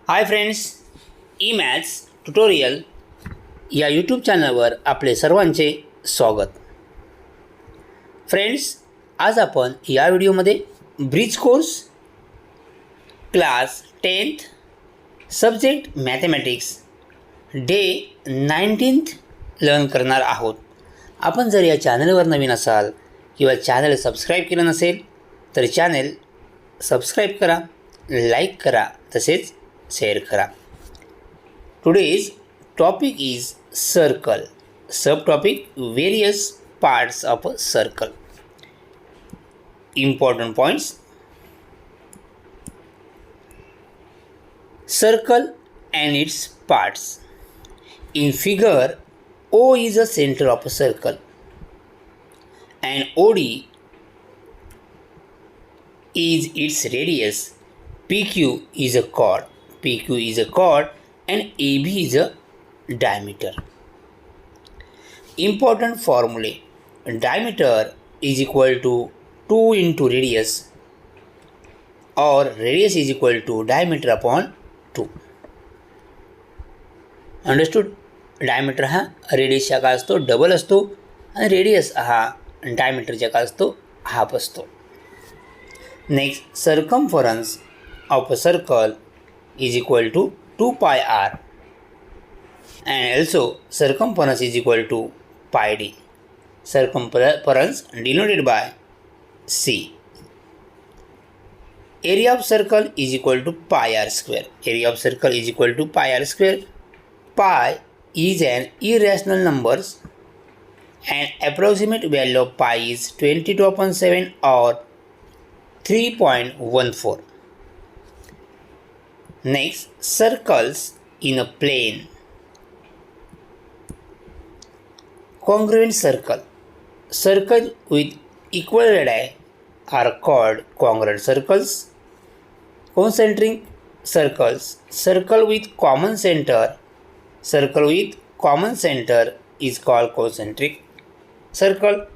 Hi friends, E maths tutorial या YouTube चॅनलवर आपले सर्वांचे स्वागत. फ्रेंड्स, आज आपण या व्हिडिओमध्ये bridge course class 10th subject mathematics day 19th learn करणार आहोत. आपण जर या चॅनलवर नवीन असाल किंवा चॅनल सबस्क्राईब केलं नसेल तर चॅनल सबस्क्राईब करा, लाईक करा, तसेच शेअर करा. Today's topic is circle. Sub topic various parts of a circle. Important points. Circle and its parts. In figure, O is a center of a circle and OD is its radius. PQ is a chord. PQ is a chord and AB is a diameter. Important formulae. Diameter is equal to 2 into radius or radius is equal to diameter upon 2. Understood? Diameter हा रेडियसच्या काय असतो, double असतो, आणि radius हा डायमीटरच्या काय असतो, half असतो. Next, circumference of a circle is equal to 2 pi r and also circumference is equal to pi d. Circumference denoted by c. Area of circle is equal to pi r square. Area of circle is equal to pi r square. Pi is an irrational number and approximate value of pi is 22/7 or 3.14. Next, circles in a plane. Congruent circle. Circles with equal radii are called congruent circles. Concentric circles. Circle with common center. Circle with common center is called concentric circle.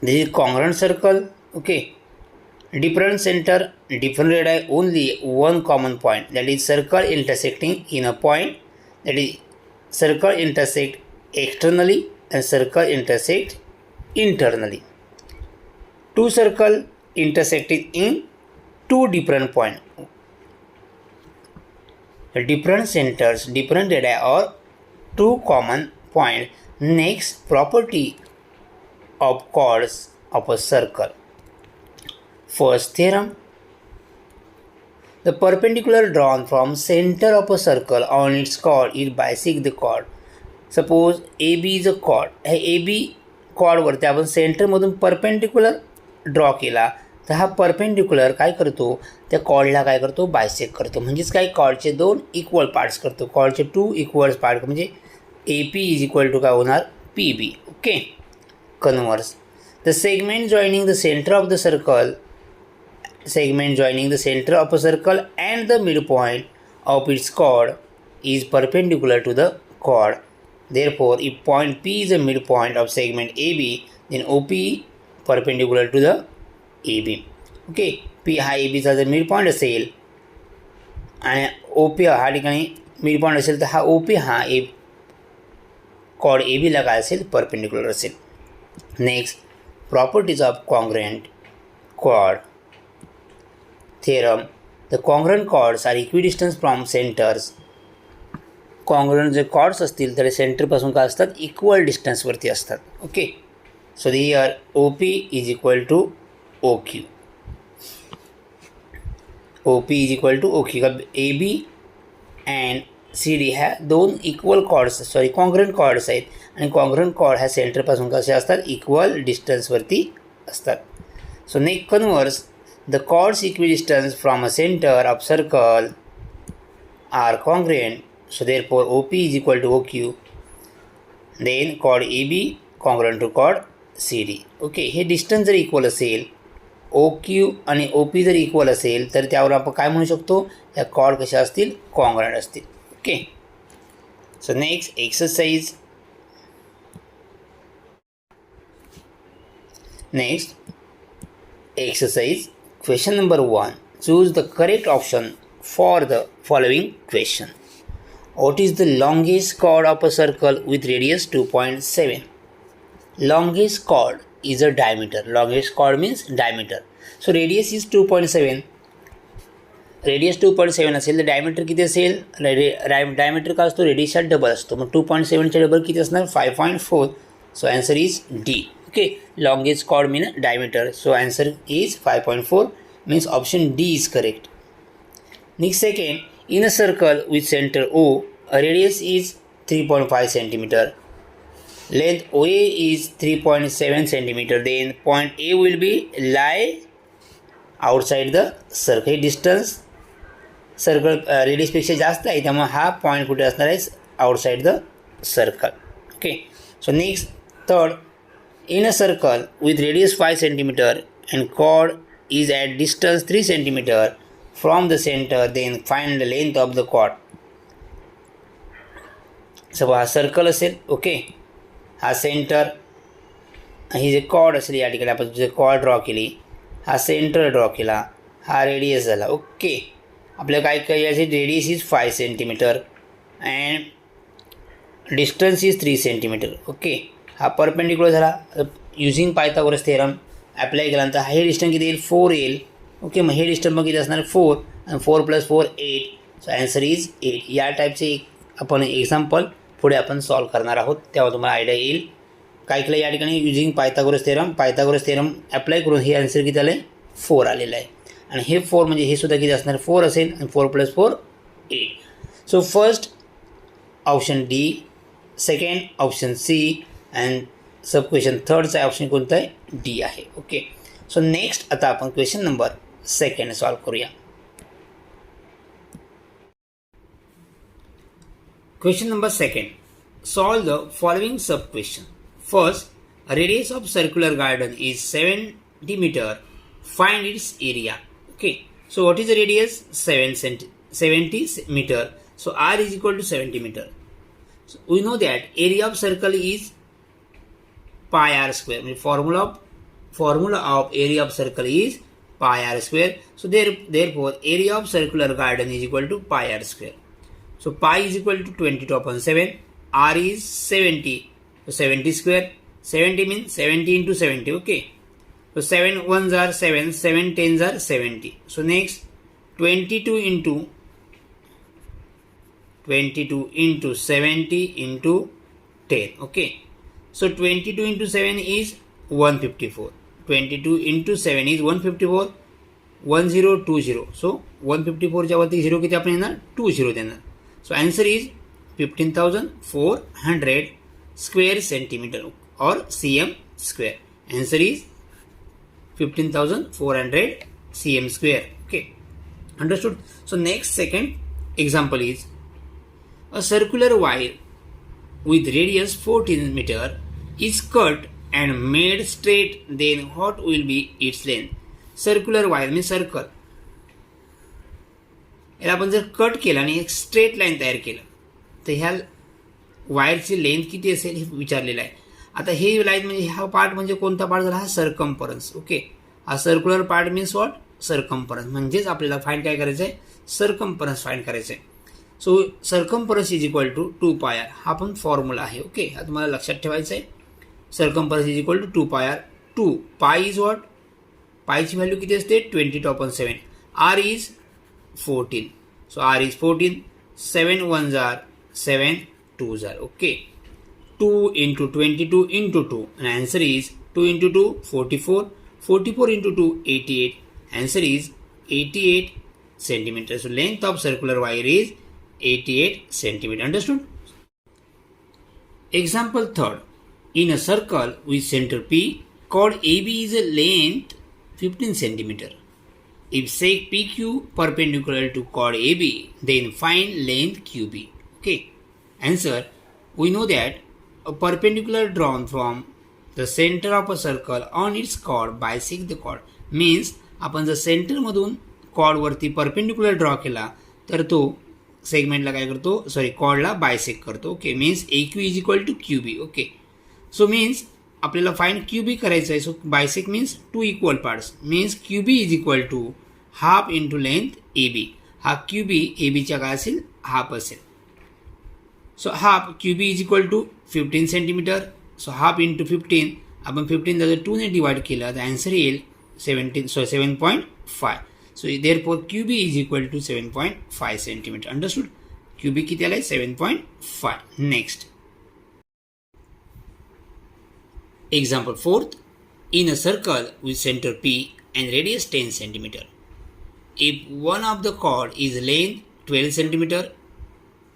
This is congruent circle. Okay. Different center, different radii, only one common point, that is circle intersecting in a point, that is circle intersect externally and circle intersect internally. Two circle intersecting in two different points. Different centers, different radii or two common points. Next, property of chords of a circle. First theorem. The perpendicular drawn from center of a circle on its chord is bisect the chord. Suppose AB is a chord. हे AB chordवरती आपण सेंटरमधून perpendicular draw केला तर हा perpendicular काय करतो, त्या कॉर्डला काय करतो, बायसेक्ट करतो. म्हणजेच काय, कॉर्डचे दोन इक्वल पार्ट्स करतो. कॉर्डचे 2 इक्वल पार्ट म्हणजे AP इज इक्वल टू काय होणार, PB. Okay. Converse. The segment joining the centre of the circle. Segment joining the center of a circle and the midpoint of its chord is perpendicular to the chord. Therefore, if point P is the midpoint of segment AB, then OP perpendicular to the AB. Okay, P हा AB चा जर midpoint असेल आणि OP हा ठिकाणी midpoint असेल तर हा OP हा chord AB ला काय असेल, perpendicular असेल. Next, properties of congruent chord. Theorem. The congruent chords are equidistant from centers. Congruent जे chords असतील तर सेंटरपासून काय असतात, इक्वल डिस्टन्सवरती असतात. Okay. So here OP is equal to OQ. OP is equal to OQ. AB and CD ह्या दोन equal chords, congruent chords आहेत आणि कॉन्ग्रुएंट कॉर्ड ह्या सेंटरपासून कसे असतात, इक्वल डिस्टन्सवरती असतात. So next, converse. The chords equidistant from a center of circle are congruent. So therefore OP is equal to OQ. Then chord AB congruent to chord CD. Okay, हे distance जर equal असेल, OQ आणि OP जर equal असेल तर त्यावर आपण काय म्हणू शकतो, या chord कशा असतील, कॉन्ग्रुएंट असतील. Okay. So next exercise. Next, exercise question number 1. Choose the correct option for the following question. What is the longest chord of a circle with radius 2.7? Longest chord is a diameter. Longest chord means diameter. So radius is 2.7. Radius 2.7 असेल तर diameter किती असेल? Diameter का असतो? रेडियसचा double असतो. मग 2.7च्या double किती असणार? 5.4. So answer is D. Okay, longest chord mean diameter. So answer is 5.4 means option D is correct. Next second, in a circle with centre O radius is 3.5 centimetre. Length OA is 3.7 centimeter. Then point A will be lie outside the circle. Distance circle रेडियसपेक्षा जास्त आहे त्यामुळे हा point कुठे असणार आहे? Outside the circle. Okay, so next third, in a circle with radius 5 centimetre and chord is at distance 3 centimetre from the centre, then find the length of the chord. Suppose हा circle असेल. Okay, हा centre, ही जे chord असेल या ठिकाणी आपण जे कॉर्ड ड्रॉ केली, हा सेंटर ड्रॉ केला, हा रेडियस झाला. ओके, आपल्याला काय करायचं? Radius is 5 centimetre and distance is 3 centimetre. Okay, हा परपेंडिक्युलर झाला. युझिंग पायथागोरस थेरम ॲप्लाय केल्यानंतर हे डिस्टन्स किती येईल? 4 येईल. ओके, मग हे डिस्टन्स मग किती असणार? 4 आणि 4 + 4 8. So answer is 8. या टाईपचे आपण एक्झाम्पल पुढे आपण सॉल्व करणार आहोत, तेव्हा तुम्हाला आयडिया येईल. काय केलं या ठिकाणी? युझिंग पायथागोरस थेरम ॲप्लाय करून हे आन्सर किती आलं आहे? 4 आलेलं आहे. आणि हे 4 म्हणजे हे सुद्धा किती असणार? 4 असेल आणि 4 + 4 8. So first option D, second option C and sub question थर्डचा ऑप्शन कोणता आहे? डी आहे. ओके, सो नेक्स्ट आता आपण क्वेश्चन नंबर सेकंड सॉल्व करूया. Question number 2. Solve the following sub question. First, a radius of circular garden is 70 meter. Find its area. Okay. So what is the radius? 70 meter. So r is equal to 70 meter. So we know that area of circle is pi r square. Formula of area of circle is pi r square. So therefore area of circular garden is equal to pi r square. So pi is equal to 22/7. R is 70. So 70 square. 70 means 70 into 70. Okay. So 7 ones are 7. 7 tens are 70. So next 22 into 70 into 10. Okay. So 22 into 7 is 154. 22 into 7 is 154. 1020. So 154 च्या वरती 0 किती आपण येणार? 20 देणार. So answer is 15,400 square centimeter or cm square. Answer is 15,400 cm square. Okay, understood? So next second example is a circular wire with radius 14 meter is cut and made straight. Then what will be its length? Circular wire means circle. याला आपण जर cut केलं आणि एक straight line तयार केलं तर ह्या वायरची लेंथ किती असेल हे विचारलेलं आहे. आता हे लाईन म्हणजे हा पार्ट म्हणजे कोणता पार्ट झाला? हा सर्कम्फरन्स. ओके, हा circular part means what? Circumference. म्हणजेच आपल्याला फाइंड काय करायचं आहे? सर्कम्फरन्स फाइंड करायचं आहे. So circumference is equal to 2πr. हा पण फॉर्म्युला आहे. ओके, हा तुम्हाला लक्षात ठेवायचं आहे. Circumference is equal to 2πr. 2 पाय इज व्हॉट? पायची व्हॅल्यू किती असते? 22/7. R is 14. So r is 14. 7 ones are 7 twos are. Okay, 2 into 22 into 2 and answer is 2 into 2 44. 44 into 2 88. Answer is 88 centimeters. So length of circular wire is 88 centimeter. Understood? Example third, in a circle with center P, chord AB is a length 15 centimeter. If sec PQ perpendicular to chord AB, then find length QB. Okay. Answer, we know that a perpendicular drawn from the center of a circle on its chord bisect the chord. Means आपण जर सेंटरमधून कॉर्डवरती perpendicular draw केला तर तो सेगमेंटला काय करतो? कॉर्डला बायसेक्ट करतो. Okay, means AQ is equal to QB. Okay, so means आपल्याला फाइंड क्यूबी करायचं आहे. So bisect means two equal parts means QB is equal to half into length A B. हा क्यूबी ए बीच्या काय असेल half असेल. So half QB is equal to 15 centimetre. So half into 15 आपण 15 जर 2ने divide केलं तर आन्सर येईल 7.5. So therefore QB is equal to 7.5 centimetre. Understood. QB किती आला आहे 7.5. Next example 4th. In a circle with center P and radius 10 centimeter, if one of the chord is length 12 centimeter,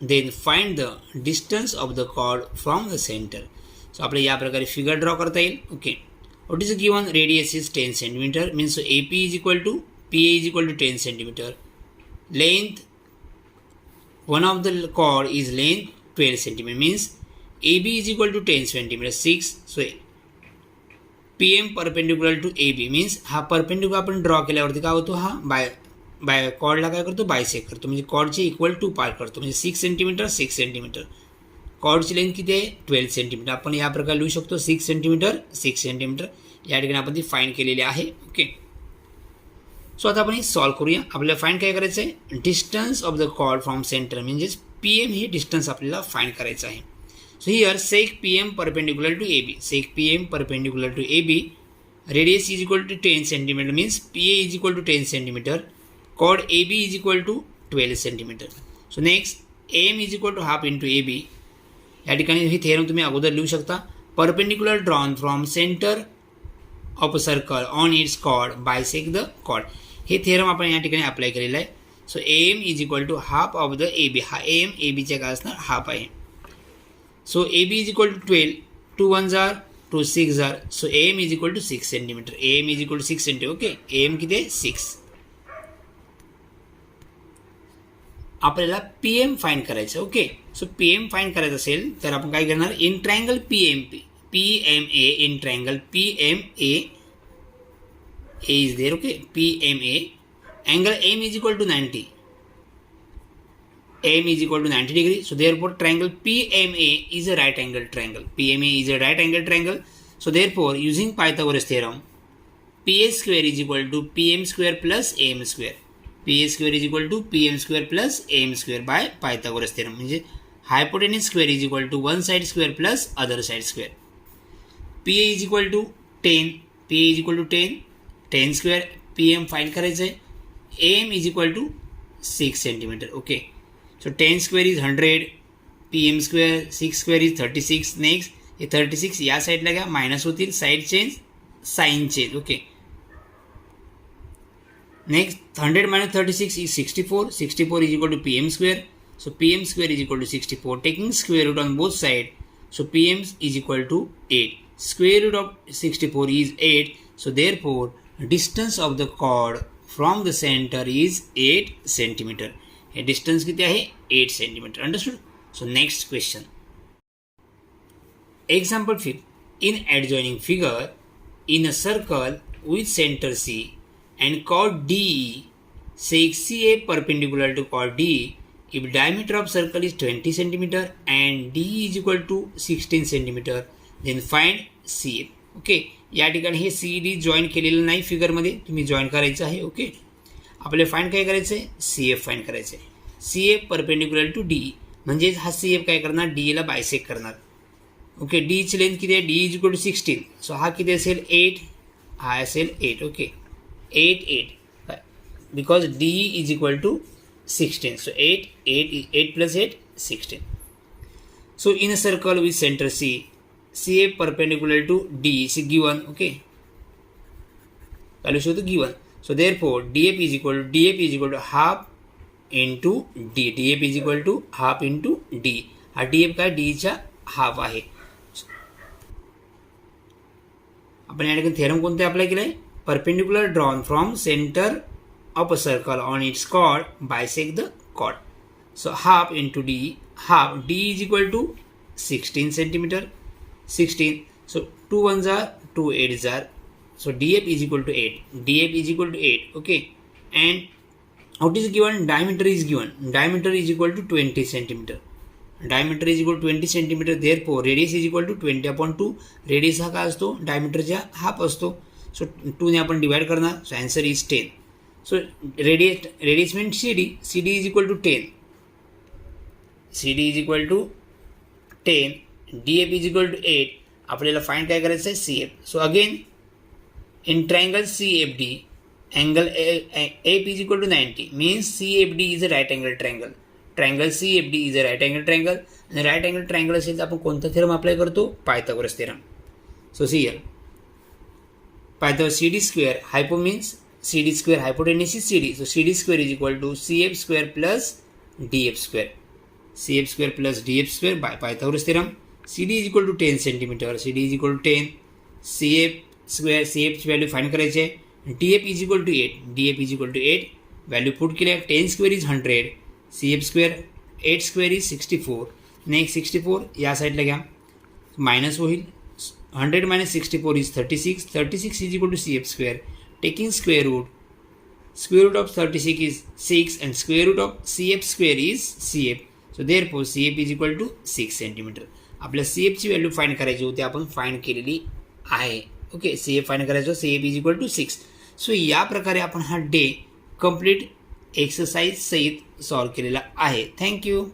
then find the distance of the chord from the center. So आपल्याला या प्रकारे figure draw करता येईल. Okay. What is given? Radius is 10 centimeter means so AP is equal to PA is equal to 10 centimeter. Length, one of the chord is length 12 centimeter means AB is equal to 10 centimeter 6. So PM perpendicular to A B means हा perpendicular आपण draw केल्यावरती काय होतो हा bye कॉर्डला काय करतो bisect करतो म्हणजे कॉर्डचे इक्वल टू पार्ट करतो म्हणजे 6 सेंटीमीटर 6 सेंटीमीटर. कॉर्डची लेंथ किती आहे 12 सेंटीमीटर. आपण या प्रकारे लिहू शकतो 6 सेंटीमीटर 6 सेंटीमीटर. या ठिकाणी आपण ती फाइंड केलेली आहे. ओके. सो आता आपण हे सॉल्व्ह करूया. आपल्याला फाइंड काय करायचं आहे distance of the chord from centre म्हणजेच PM हे डिस्टन्स आपल्याला फाइंड करायचं आहे. So here sec PM perpendicular to AB. Sec PM perpendicular to AB. Radius is equal to 10 centimeter means PA is equal to 10 centimeter. Chord AB is equal to 12 centimeter. So next AM is equal to half into AB. या ठिकाणी ही theorem तुम्ही अगोदर लिहू शकता. Perpendicular drawn from center of a circle on its chord bisect the chord. हे theorem आपण या ठिकाणी अप्लाय केलेलं आहे. So AM is equal to half of the AB. हा AM AB च्या काय असणार हाफ आहे. So AB is equal to 12, 2 1s are 2 6s are. So AM is equal to 6 centimeter. AM is equal to 6 centimeter. Okay. AM किती आहे 6. आपल्याला PM find करायचं. Okay. So PM find करायचं असेल तर आपण काय करणार in triangle PMA in triangle PMA A is there. Okay. PMA angle M is equal to 90. AM is equal to 90 degree. So therefore triangle PMA is a right angle triangle. PMA is a right angle triangle. So therefore using Pythagoras theorem, PA square is equal to PM square plus AM square. PA square is equal to PM square plus AM square by Pythagoras theorem. म्हणजे hypotenuse square is equal to one side square plus other side square. PA is equal to 10. PA is equal to 10. 10 square. PM find करायचं आहे. AM is equal to 6 centimeter. Okay. So 10 square is 100, PM square 6 square is 36. Next हे 36 या साईडला घ्या minus होतील side change sign change. Okay. Next 100 minus 36 is 64. 64 is equal to PM square. So PM square is equal to 64. Taking square root on both sides. So PM is equal to 8. Square root of 64 is 8. So therefore distance of the chord from the center is 8 centimeter. हे distance किती आहे 8 centimetre. Understood. So next question. Example 5. In adjoining figure in a circle with centre C and chord DE, sec CA perpendicular to chord DE if diameter of circle is 20 centimeter and DE is equal to 16 centimeter, then find CF. Okay. या ठिकाणी हे CD join केलेलं नाही फिगरमध्ये, तुम्ही join करायचं आहे. Okay. आपल्याला find काय करायचं आहे CF फाइंड करायचं आहे. CF परपेंडिक्युलर टू DE म्हणजेच हा CF काय करणार DE ला बायसेक करणार. ओके. D ची लेंथ किती आहे D is equal to 16. So हा किती असेल 8. हा असेल 8. Okay. 8 because DE is equal to 16. So 8 plus 8 16. So in a circle with centre C, CF perpendicular to DE is given. Okay. Value शोधतो given. So therefore DF is equal to half into D. DF is equal to half into D. हा DF काय D च्या हाफ आहे. आपण या ठिकाणी theorem कोणते अप्लाय केलंय perpendicular drawn from centre of a circle on its chord bisect the chord. So half into D. Half D is equal to 16 centimeter. 16. So 2 1s are 2 8s are. So DF is equal to 8. DF is equal to 8. Okay. And what is given? Diameter is given. Diameter is equal to 20 centimeter. Diameter is equal 20 centimetre, therefore radius is equal to 20/2. Radius हा काय असतो, डायमीटरच्या half असतो. So 2ने आपण divide करणार. So answer is 10. So radius means C D is equal to 10. C D is equal to 10. D F is equal to 8. आपल्याला find काय करायचं आहे, C F. So again in triangle C F D angle AP is equal to 90 means CFD is a right angle triangle. Triangle CFD is a right angle triangle. आणि right angle triangle असेल तर आपण कोणता theorem apply करतो, Pythagoras theorem. So see here Pythagoras CD square hypo means CD square hypotenuse is CD. So CD square is equal to CF square plus DF square. CF square plus DF square by Pythagoras theorem. CD is equal to 10 centimeter. CD is equal to 10. CF square, CF ची value find करायची आहे. DF is equal to 8. DF is equal to 8. Value put केल्या. 10 square is 100. CF square 8 square is 64. Next 64 या साईडला घ्या, minus होईल. 100 minus 64 is 36. 36 is equal to CF square. Taking square root. Square root of 36 is 6 and square root of CF square is CF. So therefore CF is equal to 6 centimeter. आपल्या CF ची value find करायची होती, आपण find केलेली आहे. Okay, CF find करायचं, CF is equal to 6. So या प्रकारे आपण हा डे कंप्लीट एक्सरसाइज सहित सॉल्व केलेला आहे. थँक्यू.